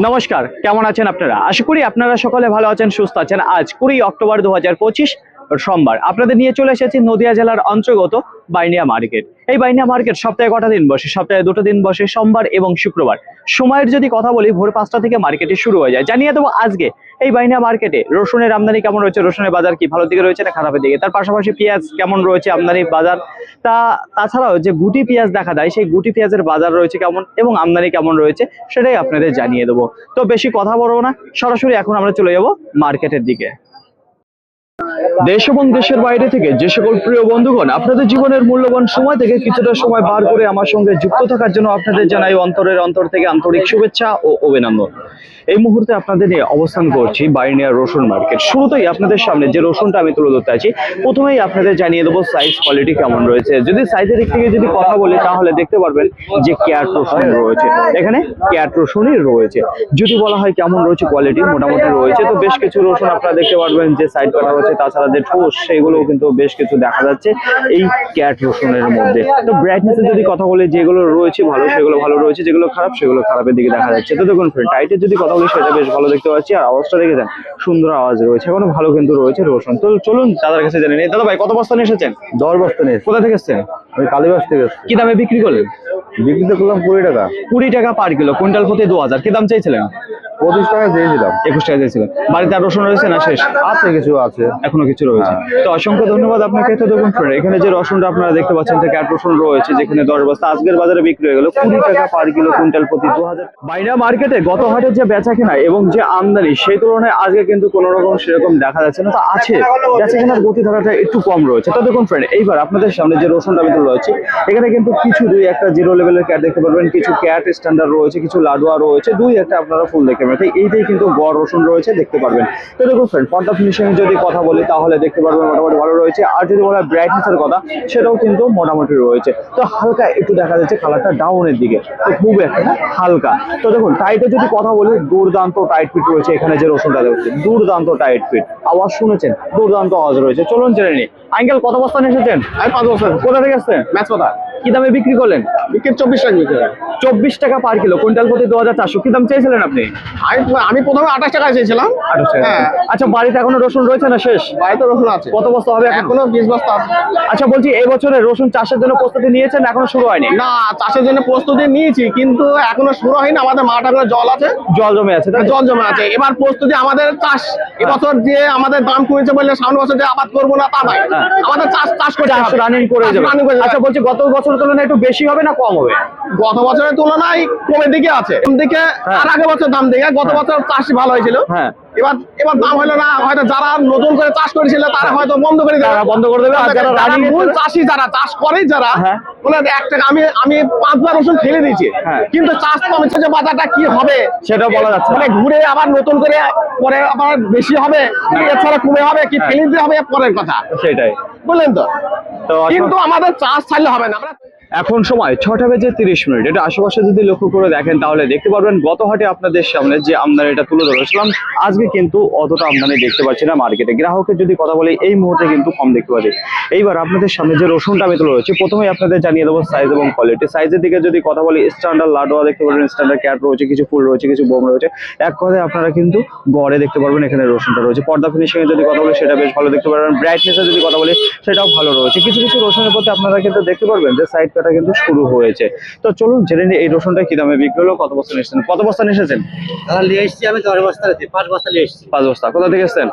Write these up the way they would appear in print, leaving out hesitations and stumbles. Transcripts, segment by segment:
নমস্কার, কেমন আছেন আপনারা? আশা করি আপনারা সকলে ভালো আছেন, সুস্থ আছেন। আজ 20 অক্টোবর 2025 সোমবার আপনাদের নিয়ে চলে এসেছি নদিয়া জেলার অন্তর্গত বাইনিয়া মার্কেট। এই বাইনিয়া মার্কেট সপ্তাহে কটা দিন বসে? সপ্তাহে দুটো দিন বসে, সোমবার এবং শুক্রবার। সময়ের যদি কথা বলি, ভোর 5টা থেকে মার্কেটে শুরু হয়ে যায়। জানিয়ে দেবো আজকে এই বাইনিয়া মার্কেটে রসুনের আমদানি কেমন রয়েছে, রসুনের বাজার কি ভালো দিকে রয়েছে না খারাপের দিকে, তার পাশাপাশি পেঁয়াজ কেমন রয়েছে আমদানি বাজার, তাছাড়াও যে গুটি পেঁয়াজ দেখা যায় সেই গুটি পেঁয়াজের বাজার রয়েছে কেমন এবং আমদানি কেমন রয়েছে সেটাই আপনাদের জানিয়ে দেবো। তো বেশি কথা বলবো না, সরাসরি এখন আমরা চলে যাব মার্কেটের দিকে। দেশ এবং দেশের বাইরে থেকে যে সকল প্রিয় বন্ধুগণ আপনাদের জীবনের মূল্যবান সময় থেকে কিছুটা সময় বার করে আমার সঙ্গে যুক্ত থাকার জন্য আপনাদের জানাই অন্তরের অন্তর থেকে আন্তরিক শুভেচ্ছা ও অভিনন্দন। এই মুহূর্তে আপনাদের নিয়ে অবস্থান করছি বাইনিয়া রসুন মার্কেট। শুরুতেই আপনাদের সামনে যে রসুনটা আমি তুলে ধরতে আছি, প্রথমেই আপনাদের জানিয়ে দেবো সাইজ কোয়ালিটি কেমন রয়েছে। যদি সাইজের দিক থেকে যদি কথা বলি তাহলে দেখতে পারবেন যে ক্যাট রসুন রয়েছে, এখানে ক্যাট রসুনই রয়েছে। যদি বলা হয় কেমন রয়েছে কোয়ালিটি, মোটামুটি রয়েছে। তো বেশ কিছু রসুন আপনারা দেখতে পারবেন যে সাইড কাটা রয়েছে, তাছাড়া যে ঠোস সেগুলো কিন্তু বেশ কিছু দেখা যাচ্ছে এই ক্যাট রসুনের মধ্যে। তো ব্রাইটনেসের যদি কথা বলি, যেগুলো রয়েছে ভালো সেগুলো ভালো রয়েছে, যেগুলো খারাপ সেগুলো খারাপের দিকে দেখা যাচ্ছে। তো দেখুন ফ্রেন্ড, টাইটের যদি কথা বলি সেটা বেশ ভালো দেখতে পাচ্ছি, আর আওয়াজটা দেখে যান, সুন্দর আওয়াজ রয়েছে, এখনো ভালো কিন্তু রয়েছে রসুন। তো চলুন দাদার কাছে জেনে নিই। দাদা ভাই, কত বস্তা নিয়ে এসেছেন? 10 বস্তা নিয়ে। কোথা থেকে এসেছেন? আমি কালীবাস থেকে এসেছি। কি দামে বিক্রি করলেন? বিক্রি তো করলাম 20 টাকা। 20 টাকা পার কিলো, কুইন্টাল প্রতি 2000। কি দাম চাইছিলেন? 25 টাকা দিয়েছিলাম। 21 টাকা দিয়েছিলেন। বাড়িতে আর রসুন রয়েছে না শেষ? আছে, কিছু আছে, এখনো কিছু রয়েছে। তো অসংখ্য ধন্যবাদ আপনাকে। তো দেখুন ফ্রেন্ড, এখানে যে রসুনটা আপনারা দেখতে পাচ্ছেন যে ক্যাট রসুন রয়েছে, যেখানে 10 বস্তা আজকের বাজারে বিক্রি হয়ে গেল 20 টাকা পার কিলো, কুইন্টাল প্রতি 2000। বাইনা মার্কেটে গত হাটের যে বেচা কেনা এবং যে আমদানি সেই তুলনায় আজকে কিন্তু কোনো রকম সেরকম দেখা যাচ্ছে না। তো আছে বেচা কেনার গতিধারাটা একটু কম রয়েছে। তো দেখুন ফ্রেন্ড, এইবার আপনাদের সামনে যে রসুনটা আমি তুলে ধরছি, এখানে কিন্তু কিছু দুই একটা জিরো লেভেলের ক্যাট দেখতে পারবেন, কিছু ক্যাট স্ট্যান্ডার্ড রয়েছে, কিছু লাডুয়া রয়েছে, দুই একটা আপনারা ফুল দেখতে পাবেন। এইটাই কিন্তু গড় রসুন রয়েছে দেখতে পারবেন। তো দেখুন ফ্রেন্ড, পর্দা ফিনিশিং যদি কথা বলি তাহলে দেখতে পারবেন মোটামুটি ভালো রয়েছে। আর যদি বলা ব্রাইটনেসের কথা, সেটাও কিন্তু মোটামুটি রয়েছে। তো হালকা একটু দেখা যাচ্ছে কালারটা ডাউনের দিকে, তো খুব একটা হালকা। তো দেখুন টাইটে যদি কথা বলি, দুর্দান্ত টাইট ফিট রয়েছে। এখানে যে রসুনটা দেখছে দুর্দান্ত টাইট ফিট, আওয়াজ শুনেছেন, দুর্দান্ত আওয়াজ রয়েছে। চলুন জেনে নিই। আঙ্কেল, কত বস্তা নিয়ে এসেছেন? আমি 5 বস্তা। কোথা থেকে আসছেন? ম্যাচ কথা। কি দামে বিক্রি করলেন? বিক্রি 24 টাকা বিক্রি। 24 টাকা পার কিলো, কুইন্টাল প্রতি 2400। কি দাম চাইছিলেন আপনি? আমি প্রথমে 28 টাকা চেয়েছিলাম। 28 টাকা। হ্যাঁ। আচ্ছা, বাড়িতে এখনো রসুন রয়েছে না শেষ? বাড়িতে রসুন আছে। কত বস্তা হবে এখন? এখনো 20 বস্তা আছে। আচ্ছা বলছি, এই বছরে রসুন চাষের জন্য প্রস্তুতি নিয়েছেন, এখনো শুরু হয়নি? না, চাষের জন্য প্রস্তুতি নিয়েছি, কিন্তু এখনো শুরু হয়নি। আমাদের মাঠ এখনো জল আছে, জল জমে আছে, তাই তো? জল জমে আছে। এবার প্রস্তুতি আমাদের চাষ। এবছর যে আমাদের দাম কমেছে বললে সামনে বছর যে আবাদ করবো না তা নয়। হ্যাঁ। আমাদের চাষ করে রানিং করে যাবে। আচ্ছা বলছি, গত বছরের তুলনায় একটু বেশি হবে না কম হবে? গত বছরের তুলনায় কমের দিকে আছে, কম দিকে। আর আগের বছর দাম দিকে, গত বছর চাষ ভালো হয়েছিল। হ্যাঁ। এবার দাম হলো না, হয়তো যারা নতুন করে চাষ করেছিল তারা হয়তো বন্ধ করে দেবে। তারা বন্ধ করে দেবে। আর যারা রানিং মূল চাষি, যারা চাষ করে, যারা হ্যাঁ। বলে 1 টাকা, আমি 5 বার রসুন ফেলে দিয়েছি, হ্যাঁ। কিন্তু চাষ কমেছে, যে বাজারটা কি হবে সেটাও বলা যাচ্ছে না। মানে ঘুরে আবার নতুন করে পরে আবার বেশি হবে কি এছাড়া কমে হবে কি ফেলে দিতে হবে পরের কথা, সেটাই বললেন তো। তো কিন্তু আমাদের চাষ ছাড়লে হবে না। আমরা এখন সময় 6টা বেজে 30 মিনিট। এটা আশেপাশে যদি লক্ষ্য করে দেখেন তাহলে দেখতে পারবেন গত হাটে আপনাদের সামনে যে আমদানিটা তুলে ধরেছিলাম, আজকে কিন্তু অতটা আমদানি দেখতে পাচ্ছি না মার্কেটে। গ্রাহকের যদি কথা বলি, এই মুহূর্তে কিন্তু কম দেখতে পাচ্ছি। এইবার আপনাদের সামনে যে রসুনটা আমি তুলে ধরেছি, প্রথমেই আপনাদের জানিয়ে দেবো সাইজ এবং কোয়ালিটি। সাইজের দিকে যদি কথা বলি, স্ট্যান্ডার্ড লাডোয়া দেখতে পারবেন, স্ট্যান্ডার্ড ক্যাট রয়েছে, কিছু ফুল রয়েছে, কিছু বোম রয়েছে। এক কথায় আপনারা কিন্তু গড়ে দেখতে পারবেন এখানে রসুনটা রয়েছে। পর্দা ফিনিশিং এর যদি কথা বলি, সেটা বেশ ভালো দেখতে পারবেন। ব্রাইটনেসের যদি কথা বলি, সেটাও ভালো রয়েছে। কিছু কিছু রসুনের প্রতি আপনারা কিন্তু দেখতে পারবেন যে সাইড কাটা কিন্তু শুরু হয়েছে। তো চলুন জেনে নিই এই রসুনটা কি দামে বিক্রি হলো, কত বস্তা নিয়েছেন? কত বস্তা নিয়ে এসেছেন? নিয়ে এসেছি আমি 10 বস্তা, 5 বস্তা নিয়ে এসেছি। 5 বস্তা। কোথা থেকে এসেছেন?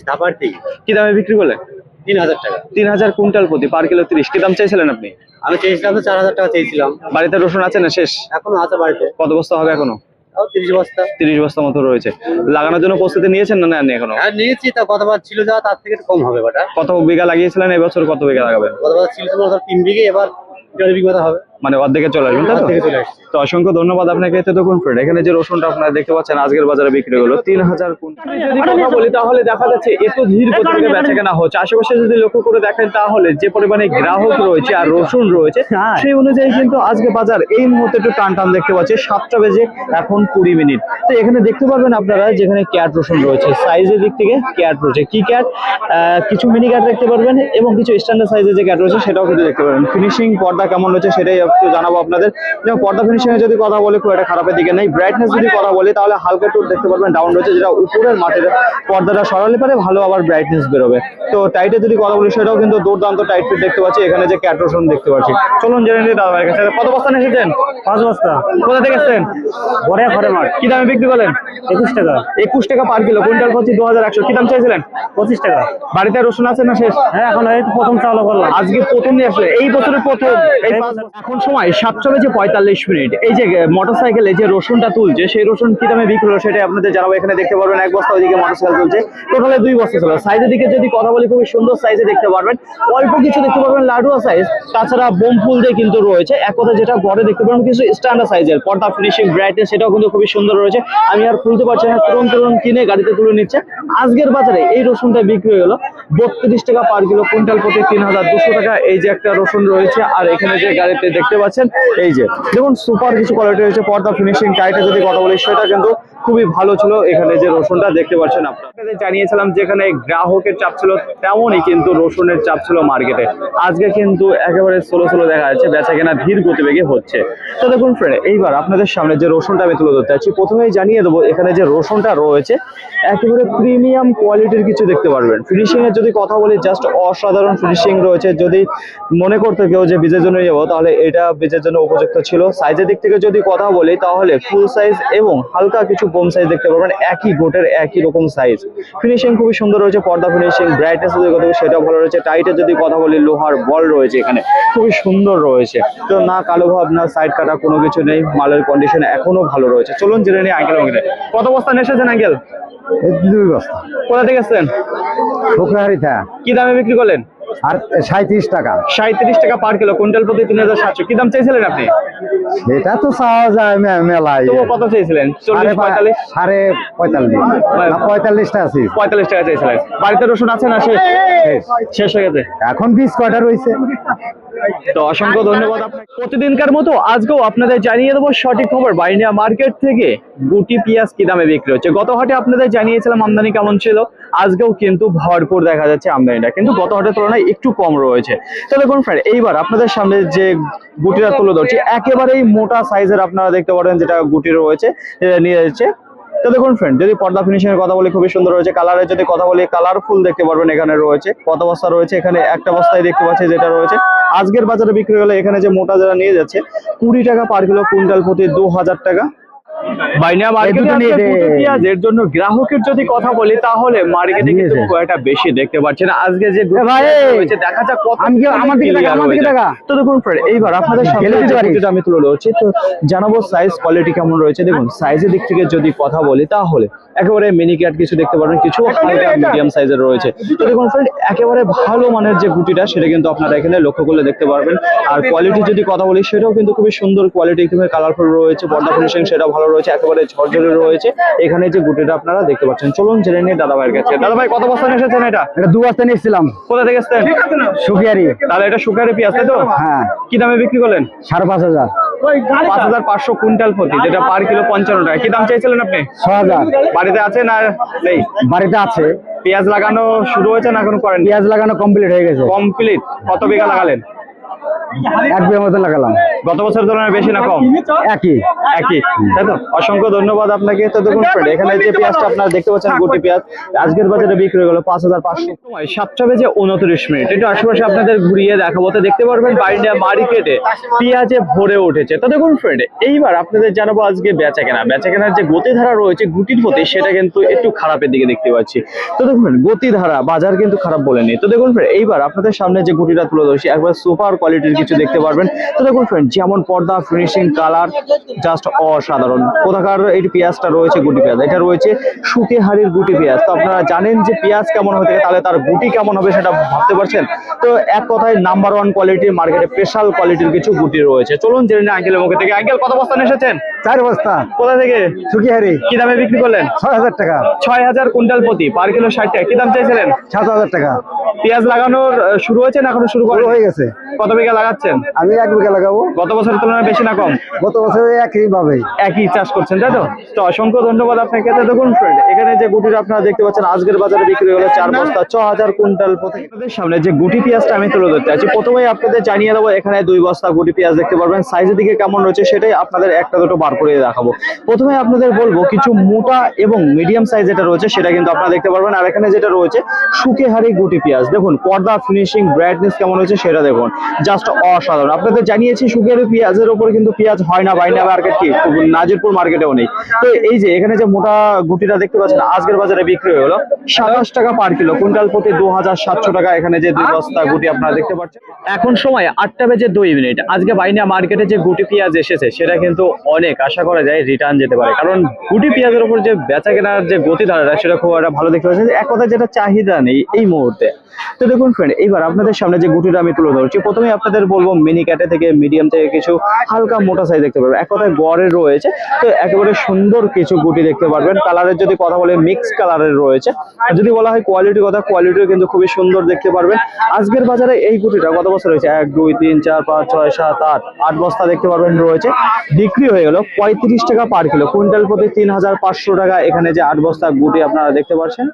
ধাপার থেকে। কি দামে বিক্রি করলেন? 3000 টাকা। 3000 কুইন্টাল প্রতি, পার কিলো 30। কি দাম চাইছিলেন আপনি? আমি চেয়েছিলাম তো 4000 টাকা চেয়েছিলাম। বাড়িতে রসুন আছে না শেষ? এখনো আছে বাড়িতে। কত বস্তা হবে এখনো? 30 বস্তা। 30 বস্তা মতো রয়েছে। লাগানোর জন্য প্রস্তুতি নিয়েছেন না নেননি এখনো? হ্যাঁ নিয়েছি, তা গতবার ছিল যা তার থেকে একটু কম হবে বাটা। কত বিঘা লাগিয়েছিলেন, এবছর কত বিঘা লাগাবেন? গতবার ছিল তোমার 3 বিঘে, এবার 4 বিঘা হবে। মানে অর্ধেকে চলে আসবেন, তাই তো? অর্ধেকে চলে আসছে। তো অসংখ্য ধন্যবাদ আপনাকে। তো দেখুন ফ্রেন্ড, এখানে যে রসুনটা আপনারা দেখতে পাচ্ছেন আজকের বাজারে বিক্রি হলো 3000 কুইন্টাল। যদি কথা বলি তাহলে দেখা যাচ্ছে এত ধীর গতিতে বেচা কেনা হচ্ছে। আশেপাশে যদি লক্ষ্য করে দেখেন তাহলে যে পরিমাণে গ্রাহক রয়েছে আর রসুন রয়েছে, সেই অনুযায়ী কিন্তু আজকে বাজার এই মুহূর্তে একটু টান টান দেখতে পাচ্ছি। 7টা বেজে এখন 20 মিনিট। তো এখানে দেখতে পারবেন আপনারা যেখানে ক্যাট রসুন রয়েছে, সাইজের দিক থেকে ক্যাট রয়েছে। কি ক্যাট? কিছু মিনি ক্যাট দেখতে পারবেন এবং কিছু স্ট্যান্ডার্ড সাইজের যে ক্যাট রয়েছে সেটাও কিন্তু দেখতে পারবেন। ফিনিশিং পর্দা কেমন রয়েছে সেটাই একটু জানাবো আপনাদের। যেমন পর্দা ফিনিশিং এ যদি কথা বলি খুব একটা খারাপের দিকে নেই। ব্রাইটনেস যদি কথা বলি তাহলে হালকা একটু দেখতে পারবেন ডাউন রয়েছে, যেটা উপরের মাঠের পর্দাটা সরালে পারে ভালো আবার ব্রাইটনেস বেরোবে। তো টাইটে যদি কথা বলি সেটাও কিন্তু দুর্দান্ত টাইট ফিট দেখতে পাচ্ছি, এখানে যে ক্যাটরোশন দেখতে পাচ্ছি। চলুন জেনে নিই দাদা ভাইয়ের কাছে। কত বস্তা নিয়ে এসেছেন? 5 বস্তা। কোথা থেকে এসেছেন? বড় ঘরে মাঠ। কি দামে বিক্রি করলেন? 21 টাকা। 21 টাকা পার কিলো, কুইন্টাল প্রতি 2100। কি দাম চাইছিলেন? 25 টাকা। বাড়িতে রসুন আছে না শেষ? হ্যাঁ, এখন এই তো প্রথম চালু করলাম। আজকে প্রথম নিয়ে আসলে, এই বছরের প্রথম। এখন সময় 7:45। এই যে মোটরসাইকেলে যে রসুনটা তুলছে সেই রসুন কি দামে বিক্রি হলো সেটা আপনাদের জানাবো। এখানে দেখতে পারবেন এক বস্তা ওইদিকে মোটরসাইকেল তুলছে, টোটালে 2 বস্তা ছিল। সাইজের দিকে যদি কথা বলি খুবই সুন্দর সাইজে দেখতে পারবেন, অল্প কিছু দেখতে পারবেন লাডুয়া সাইজ, তাছাড়া বোম ফুল দিয়ে কিন্তু রয়েছে। এক কথা যেটা বড় দেখতে পারবেন কিছু স্ট্যান্ডার্ড সাইজের। পর্দা ফিনিশিং ব্রাইটনেস সেটাও কিন্তু খুবই সুন্দর রয়েছে। আমি আর খুলতে পারছি না, তুরন্ত কিনে গাড়িতে তুলে নিচ্ছে। আজকের বাজারে এই রসুনটা বিক্রি হয়ে গেল 32 টাকা পার কিলো, কুইন্টাল প্রতি 3200 টাকা। এই যে একটা রসুন রয়েছে, আর এখানে যে গাড়িতে দেখতে পাচ্ছেন এই যে দেখুন সুপার কিছু কোয়ালিটি রয়েছে। পর্দা ফিনিশিং টাইটে যদি কথা বলি সেটা কিন্তু খুবই ভালো ছিল। এখানে যে রসুনটা দেখতে পাচ্ছেন আপনাদের জানিয়েছিলাম যেখানে গ্রাহকের চাপ ছিল, তেমনই কিন্তু রসুনের চাপ ছিল মার্কেটে। আজকে কিন্তু একেবারে স্লো দেখা যাচ্ছে, বেচা কেনা ধীর গতিবেগে হচ্ছে। তো দেখুন ফ্রেন্ড, এইবার আপনাদের সামনে যে রসুনটা আমি তুলে ধরতে চাচ্ছি, প্রথমেই জানিয়ে দেবো এখানে যে রসুনটা রয়েছে একেবারে প্রিমিয়াম কোয়ালিটির কিছু দেখতে পারবেন। ফিনিশিং এর যদি কথা বলি জাস্ট অসাধারণ ফিনিশিং রয়েছে। যদি মনে করতে কেউ যে বীজের জন্য যাবো তাহলে এটা বীজের জন্য উপযুক্ত ছিল। সাইজের দিক থেকে যদি কথা বলি তাহলে ফুল সাইজ এবং হালকা কিছু বোম সাইজ দেখতে পারবেন, একই গোটের একই রকম সাইজ। ফিনিশিং খুবই সুন্দর রয়েছে। পর্দা ফিনিশিং ব্রাইটনেস যদি কথা বলি সেটাও ভালো রয়েছে। টাইটে যদি কথা বলি লোহার বল রয়েছে, এখানে খুবই সুন্দর রয়েছে। তো না কালো ভাব না সাইড কাটা কোনো কিছু নেই, মালের কন্ডিশন এখনো ভালো রয়েছে। চলুন জেনে নিই আঙ্কেল আমাকে কত বস্তা নিয়ে এসেছেন আঙ্কেল? 2 বস্তা। কোথা থেকে এসেছেন? শুক্রাহারিথা। কি দামে বিক্রি করলেন? আর 37 টাকা। 37 টাকা পার কিলো, কুইন্টাল প্রতি 3700। কি দাম চাইছিলেন আপনি? সেটা তো চাওয়া যায় মেলায়। তবুও কত চাইছিলেন? 40 45? 45 টা আছে। 45 টাকা চাইছিলেন। বাড়িতে রসুন আছে না শেষ? শেষ হয়ে গেছে। এখন 20 কয়টা রয়েছে। তো অসংখ্য ধন্যবাদ আপনাকে। প্রতিদিনকার মতো আজকেও আপনাদের জানিয়ে দেবো সঠিক খবর বাইনিয়া মার্কেট থেকে গুটি পেঁয়াজ কি দামে বিক্রি হচ্ছে। গত হাটে আপনাদের জানিয়েছিলাম আমদানি কেমন ছিল, আজকেও কিন্তু ভরপুর দেখা যাচ্ছে আমদানিটা, কিন্তু গত হাটের তুলনায় একটু কম রয়েছে। তো দেখুন ফ্রেন্ড, এইবার আপনাদের সামনে যে গুটিটা তুলে ধরছি একেবারেই মোটা সাইজের আপনারা দেখতে পারেন, যেটা গুটি রয়েছে নিয়ে যাচ্ছে। তো দেখুন ফ্রেন্ড, যদি পর্দা ফিনিশিং এর কথা বলি খুবই সুন্দর রয়েছে। কালারের যদি কথা বলি কালারফুল দেখতে পারবেন, এখানে রয়েছে কত বস্তা রয়েছে, এখানে একটা বস্তায় দেখতে পাচ্ছি যেটা রয়েছে। আজকের বাজারে বিক্রি হলে এখানে যে মোটা যারা নিয়ে যাচ্ছে 20 টাকা পার কিলো, কুইন্টাল প্রতি 2000 টাকা। বাইনিয়া মার্কেটে আজকে গুটি পেঁয়াজের জন্য গ্রাহকের যদি কথা বলি তাহলে মার্কেটে কিন্তু খুব একটা বেশি দেখতে পাচ্ছি না। আজকে যে গুটি রয়েছে দেখা যাক কত আমার দিকে টাকা। তো দেখুন ফ্রেন্ড, এইবার আপনাদের সামনে যেটা আমি তুলে ধরছি, তো জানাবো সাইজ কোয়ালিটি কেমন রয়েছে। দেখুন সাইজের দিক থেকে যদি কথা বলি তাহলে একেবারে মিনি ক্যাট কিছু দেখতে পারবেন, কিছু হালকা মিডিয়াম সাইজের রয়েছে। তো দেখুন ফ্রেন্ড, একেবারে ভালো মানের যে গুটিটা সেটা কিন্তু আপনারা এখানে লক্ষ্য করলে দেখতে পারবেন। আর কোয়ালিটি যদি কথা বলি সেটাও কিন্তু খুবই সুন্দর কোয়ালিটি, একেবারে কালারফুল রয়েছে। পর্দা ফিনিশিং সেটাও ভালো রয়েছে, একেবারে ঝরঝরে রয়েছে। এখানে যে গুটিটা আপনারা দেখতে পাচ্ছেন, চলুন জেনে নিই দাদা ভাইয়ের কাছে। দাদা ভাই কত বস্তা নিয়ে এসেছেন? এটা 2 বস্তা নিয়েছিলাম। কোথা থেকে এসেছেন? শুকিয়ারি। তাহলে এটা শুকারে পেঁয়াজ তাই তো? হ্যাঁ। কি দামে বিক্রি করলেন? 5500। 5500 কুইন্টাল প্রতি, যেটা পার কিলো 55 টাকা। কি দাম চাইছিলেন আপনি? 6000। বাড়িতে আছে না নেই? বাড়িতে আছে। পেঁয়াজ লাগানো শুরু হয়েছে না এখনো করেন? পেঁয়াজ লাগানো কমপ্লিট হয়ে গেছে। কমপ্লিট। কত বিঘা লাগালেন? 1 বিঘা মতো লাগালাম। গত বছর তুলনায় বেশি না কম? একই। তাই তো? অসংখ্য ধন্যবাদ আপনাকে। তো দেখুন ফ্রেন্ড, এখানে যে পেঁয়াজটা আপনারা দেখতে পাচ্ছেন গুটি পেঁয়াজ আজকের বাজারে বিক্রি হয়ে গেল 5500। সময় 7:29। একটু আশেপাশে আপনাদের ঘুরিয়ে দেখাবো। তো দেখতে পারবেন বাইন্ডিয়া মার্কেটে পেঁয়াজে ভরে উঠেছে। তো দেখুন ফ্রেন্ড, এইবার আপনাদের জানাবো আজকে বেচা কেনার যে গতিধারা রয়েছে গুটির প্রতি সেটা কিন্তু একটু খারাপের দিকে দেখতে পাচ্ছি। তো দেখুন গতিধারা বাজার কিন্তু খারাপ বলেনি। তো দেখুন ফ্রেন্ড, এইবার আপনাদের সামনে যে গুটিটা তুলে ধরছি একবার সুপার কোয়ালিটির কিছু দেখতে পারবেন। তো দেখুন ফ্রেন্ড, যেমন পর্দা ফিনিশিং কালার জাস্ট অসাধারণ। কোথাকার এই পেঁয়াজটা রয়েছে গুটি পেঁয়াজ, এটা রয়েছে শুকিহারির গুটি পেঁয়াজ। তো আপনারা জানেন যে পেঁয়াজ কেমন হয়ে থাকে তাহলে তার গুটি কেমন হবে সেটা ভাবতে পারছেন। তো এক কথায় নাম্বার 1 কোয়ালিটির মার্কেটে স্পেশাল কোয়ালিটির কিছু গুটি রয়েছে। চলুন জেনে নিই আঙ্কেলের মুখে থেকে। আঙ্কেল কত বস্তা নিয়ে এসেছেন? 4 বস্তা। কোথা থেকে? শুকিহারি। কি দামে বিক্রি করলেন? 6000 টাকা। 6000 কুইন্টাল প্রতি, পার কিলো 60 টাকা। কি দাম চাইছিলেন? 7000 টাকা। পেঁয়াজ লাগানোর শুরু হয়েছে না এখনো শুরু হয়ে গেছে। কত বিঘা লাগানো লাগাচ্ছেন? আমি 1 বিঘা লাগাবো। গত বছরের তুলনায় বেশি না কম? গত বছর একই ভাবে একই চাষ করছেন, তাই তো? তো অসংখ্য ধন্যবাদ আপনাকে। তো দেখুন ফ্রেন্ড, এখানে যে গুটিটা আপনারা দেখতে পাচ্ছেন আজকের বাজারে বিক্রি হলো 4 বস্তা 6000 কুইন্টাল প্রতি। আপনাদের সামনে যে গুটি পেঁয়াজটা আমি তুলে ধরতে আছি, প্রথমেই আপনাদের জানিয়ে দেবো এখানে 2 বস্তা গুটি পেঁয়াজ দেখতে পারবেন। সাইজের দিকে কেমন রয়েছে সেটাই আপনাদের একটা দুটো বার করে দেখাবো। প্রথমে আপনাদের বলবো কিছু মোটা এবং মিডিয়াম সাইজ যেটা রয়েছে সেটা কিন্তু আপনারা দেখতে পারবেন। আর এখানে যেটা রয়েছে সুকেহারি গুটি পেঁয়াজ, দেখুন পর্দা, ফিনিশিং, ব্রাইটনেস কেমন হয়েছে সেটা দেখুন, জাস্ট অসাধারণ। আপনাদের জানিয়েছি সুকেহারি পেঁয়াজের উপরে কিন্তু পেঁয়াজ হয় না বাইনা মার্কেট, কি নাজিরপুর মার্কেটেও নেই। তো এই যে এখানে যে মোটা গুটিটা দেখতে পাচ্ছেন আজকের বাজারে বিক্রি হলো 27 টাকা পার কিলো, কুইন্টাল প্রতি 2700 টাকা। এখানে যে 2 বস্তা গুটি আপনারা দেখতে পাচ্ছেন। এখন সময় 8টা বেজে 2 মিনিট। আজকে বাইনা মার্কেটে যে গুটি পেঁয়াজ এসেছে সেটা কিন্তু অনেক আশা করা যায় রিটার্ন যেতে পারে, কারণ গুটি পেঁয়াজের উপর যে বেচা কেনার যে গতিধারাটা সেটা খুব একটা ভালো দেখতে পাচ্ছেন। এক কথা যেটা চাহিদা নেই এই মুহূর্তে। তো দেখুন ফ্রেন্ড, এইবার আপনাদের সামনে যে গুটিটা আমি তুলে ধরছি, প্রথমে আপনাদের বলবো মিনি ক্যাটে থেকে মিডিয়াম থেকে কিছু হালকা মোটা সাইজ দেখতে পারবেন। এক কথায় গড়ে রয়েছে, তো একেবারে সুন্দর কিছু গুটি দেখতে পারবেন। কালারের যদি কথা বলে মিক্স কালারের রয়েছে। আর যদি বলা হয় কোয়ালিটির কথা, কোয়ালিটিও কিন্তু খুবই সুন্দর দেখতে পারবেন। আজকের বাজারে এই গুটিটা কত বছর রয়েছে? 1 2 3 4 5 6 7 8 বস্তা দেখতে পারবেন রয়েছে। বিক্রি হয়ে গেল 35 টাকা পার কিলো, কুইন্টাল প্রতি 3500 টাকা। এখানে যে 8 বস্তা গুটি আপনারা দেখতে পাচ্ছেন।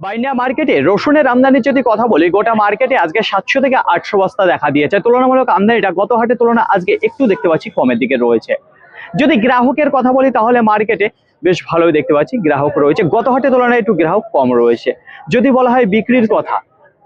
বাইনা মার্কেটে রসুনের আমদানির যদি কথা বলি, গোটা মার্কেটে আজকে 700 থেকে 800 বস্তা দেখা দিয়েছে। তুলনামূলক আমদানিটা গত হাটের তুলনায় আজকে একটু দেখতে পাচ্ছি কমের দিকে রয়েছে। যদি গ্রাহকের কথা বলি তাহলে মার্কেটে বেশ ভালোই দেখতে পাচ্ছি গ্রাহক রয়েছে, গত হাটের তুলনায় একটু গ্রাহক কম রয়েছে। যদি বলা হয় বিক্রির কথা,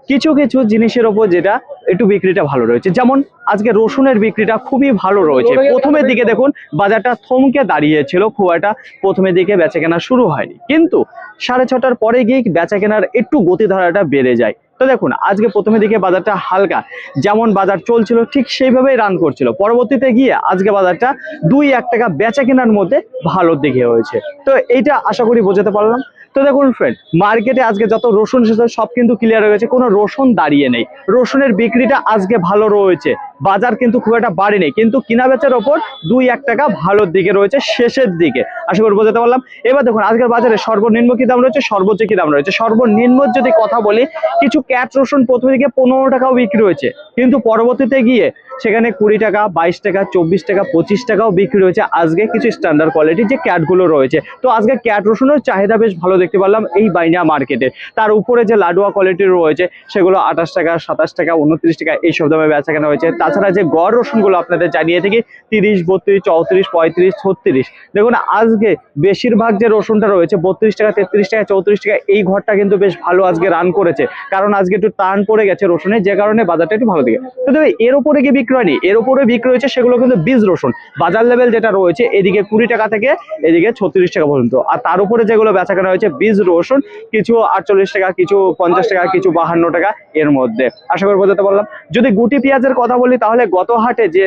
কিছু কিছু জিনিসের ওপর যেটা একটু বিক্রিটা ভালো রয়েছে, যেমন আজকে রসুনের বিক্রিটা খুবই ভালো রয়েছে। প্রথমের দিকে দেখুন বাজারটা থমকে দাঁড়িয়েছিল, খুব একটা প্রথমের দিকে বেচা কেনা শুরু হয়নি, কিন্তু 6:30টার পরে গিয়ে বেচা কেনার একটু গতিধারাটা বেড়ে যায়। তো দেখুন আজকে প্রথমের দিকে বাজারটা হালকা, যেমন বাজার চলছিল ঠিক সেইভাবেই রান করছিল। পরবর্তীতে গিয়ে আজকে বাজারটা 2-1 টাকা বেচা কেনার মধ্যে ভালোর দিকে হয়েছে। তো এইটা আশা করি বোঝাতে পারলাম। তো দেখুন ফ্রেন্ড, মার্কেটে আজকে যত রসুন এসেছে সব কিন্তু ক্লিয়ার হয়ে গেছে, কোনো রসুন দাঁড়িয়ে নেই। রসুনের বিক্রিটা আজকে ভালো রয়েছে, বাজার কিন্তু খুব একটা বাড়েনি, কিন্তু কিনা বেচার ওপর 2-1 টাকা ভালোর দিকে রয়েছে শেষের দিকে। আশা করি বোঝাতে পারলাম। এবার দেখুন আজকের বাজারে সর্বনিম্ন কি দাম রয়েছে, সর্বোচ্চ কি দাম রয়েছে। সর্বনিম্ন যদি কথা বলি, কিছু ক্যাট রসুন প্রথমে দিকে 15 টাকাও বিক্রি হয়েছে, কিন্তু পরবর্তীতে গিয়ে সেখানে 20 টাকা, 22 টাকা, 24 টাকা, 25 টাকাও বিক্রি হয়েছে আজকে কিছু স্ট্যান্ডার্ড কোয়ালিটির যে ক্যাটগুলো রয়েছে। তো আজকে ক্যাট রসুনের চাহিদা বেশ ভালো দেখতে পারলাম এই বাইনা মার্কেটে। তার উপরে যে লাডুয়া কোয়ালিটির রয়েছে সেগুলো 28 টাকা, 27 টাকা, 29 টাকা এইসব দামে বেচা কেনা হয়েছে। তাছাড়া যে গড় রসুনগুলো আপনাদের জানিয়ে থাকি 30, 32, 34, 35, 36। দেখুন আজকে বেশিরভাগ যে রসুনটা রয়েছে 32 টাকা, 33 টাকা, 34 টাকা, এই ঘরটা কিন্তু বেশ ভালো আজকে রান করেছে, কারণ আজকে একটু টান পড়ে গেছে রসুনের, যে কারণে বাজারটা একটু ভালো দিকে। তো তবে এর উপরে কি বিক্রি হয়নি, এর উপরে বিক্রি হয়েছে সেগুলো কিন্তু বীজ রসুন। বাজার লেভেল যেটা রয়েছে এদিকে 20 টাকা থেকে এদিকে 36 টাকা পর্যন্ত। আর তার উপরে যেগুলো বেচা কেনা হয়েছে বীজ রসুন, কিছু 48 টাকা, কিছু 50 টাকা, কিছু 52 টাকা এর মধ্যে। আশা করি বোঝাতে পারলাম। যদি গুটি পেঁয়াজের কথা বলি তাহলে গত হাটে যে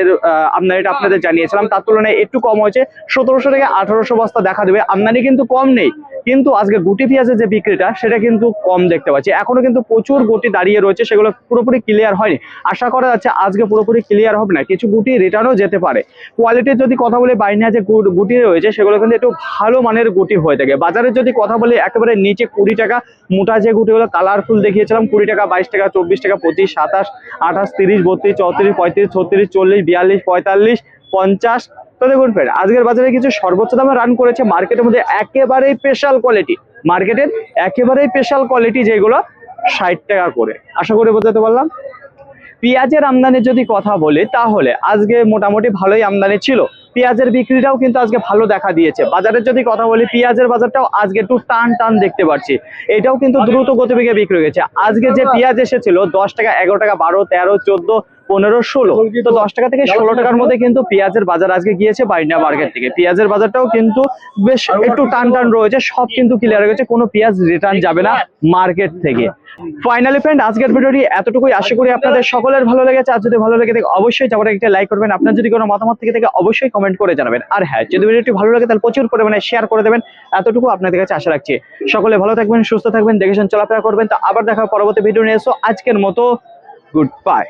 আমদানিটা আপনাদের জানিয়েছিলাম তার তুলনায় একটু কম হয়েছে, 1700 থেকে 1800 বস্তা দেখা দেবে। আমদানি কিন্তু কম নেই, কিন্তু আজকে গুটি পেঁয়াজের যে বিক্রিটা সেটা কিন্তু কম দেখতে পাচ্ছি। এখনো কিন্তু প্রচুর গুটি দাঁড়িয়ে রয়েছে, সেগুলো পুরোপুরি ক্লিয়ার হয়নি। আশা করা যাচ্ছে আজকে পুরোপুরি ক্লিয়ার হবে না, কিছু গুটি রিটার্নও যেতে পারে। কোয়ালিটির যদি কথা বলি, বাইনা যে গুটি রয়েছে সেগুলো কিন্তু একটু ভালো মানের গুটি হয়ে থাকে। বাজারের যদি কথা বলি একেবারে নিচে 20 টাকা মোটা যে গুটিগুলো কালারফুল দেখিয়েছিলাম 20 টাকা, 22 টাকা, 24 টাকা, 25, 27, 28, 30, 32, 34, 35, 36, 40, 42, 45, 50। তো দেখুন ফ্রেন্ড, আজকের বাজারে কিছু সর্বোচ্চ দামে রান করেছে মার্কেটের মধ্যে একেবারেই স্পেশাল কোয়ালিটি, মার্কেটের একেবারেই স্পেশাল কোয়ালিটি যেগুলো 60 টাকা করে। আশা করি বোঝাতে পারলাম। পেঁয়াজের আমদানির যদি কথা বলি তাহলে আজকে মোটামুটি ভালোই আমদানি ছিল, পেঁয়াজের বিক্রিটাও কিন্তু আজকে ভালো দেখা দিয়েছে। বাজারের যদি কথা বলি পেঁয়াজের বাজারটাও আজকে একটু টান টান দেখতে পাচ্ছি, এটাও কিন্তু দ্রুত গতিবেগে বিক্রি হয়ে গেছে। আজকে যে পেঁয়াজ এসেছিল 10 টাকা, 11 টাকা, 12, 13, 14, 15, 16, তো 10 টাকা থেকে 16 টাকার মধ্যে কিন্তু পেঁয়াজের বাজার আজকে গিয়েছে বাইনা মার্কেট থেকে। পেঁয়াজের বাজারটাও কিন্তু বেশ একটু টান টান রয়েছে, সব কিন্তু ক্লিয়ার হয়ে গেছে, কোনো পেঁয়াজ রিটার্ন যাবে না মার্কেট থেকে। ফাইনালি ফ্রেন্ড, আজকের ভিডিওটি এতটুকুই। আশা করি আপনাদের সকলের ভালো লেগেছে। আর যদি ভালো লেগে থাকে অবশ্যই চাপটা একটা লাইক করবেন। আপনার যদি কোনো মতামত থেকে থাকে অবশ্যই কমেন্ট করে জানাবেন। আর হ্যাঁ, যদি ভিডিওটি ভালো লাগে তাহলে প্রচুর পরিমাণে শেয়ার করে দেবেন, এতটুকু আপনাদের কাছে আশা রাখছি। সকলে ভালো থাকবেন, সুস্থ থাকবেন, দেখে শুনে চলাফেরা করবেন। তো আবার দেখা হবে পরবর্তী ভিডিও নিয়ে এসো। আজকের মতো গুড বাই।